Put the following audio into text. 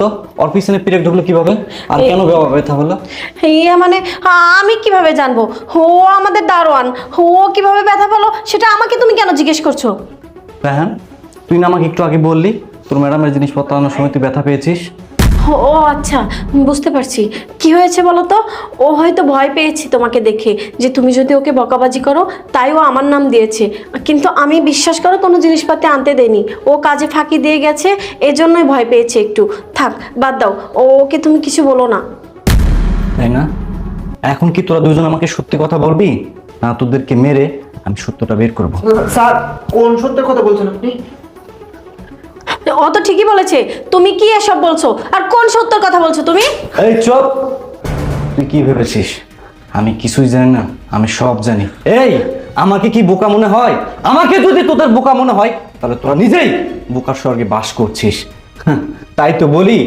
তো ওর পিছনে পিরেক ঢুকলো কিভাবে আর কেন ব্যথা হলো? ইয়ে মানে আমি কিভাবে জানবো? ও আমাদের দারোয়ান, ও কিভাবে ব্যথা পেলো সেটা আমাকে তুমি কেন জিজ্ঞেস করছো? হ্যাঁ, তুই না আমাকে একটু আগে বললি তোর ম্যাডামের জিনিসপত্র আনার সময় তুই ব্যথা পেয়েছিস। ও আচ্ছা, বুঝতে পারছি। কি হয়েছে বলো তো? ও হয়তো ভয় পেয়েছে তোমাকে দেখে, যে তুমি যদি ওকে বকাবাজি করো, তাই ও আমার নাম দিয়েছে। কিন্তু আমি বিশ্বাস করো কোনো জিনিসপাতি আনতে দেইনি, ও কাজে ফাঁকি দিয়ে গেছে, এজন্যই ভয় পেয়েছে একটু। থাক, বাদ দাও, ওকে তুমি কিছু বলো না। তাই না? এখন কি তোরা দুজন আমাকে সত্যি কথা বলবি, না তোদেরকে মেরে আমি সত্যটা বের করবো? স্যার, কোন সত্যের কথা বলছেন আপনি? ও তো ঠিকই বলেছে, তুমি কি এসব বলছো? আর কোন সত্যর কথা বলছো তুমি? এই চুপ! তুই কি ভেবেছিস আমি কিছুই জানি না? আমি সব জানি। এই, আমাকে কি বোকা মনে হয়? আমাকে যদি তোদের বোকা মনে হয় তাহলে তোরা নিজেই বোকার স্বর্গে বাস করছিস। তাই তো বলি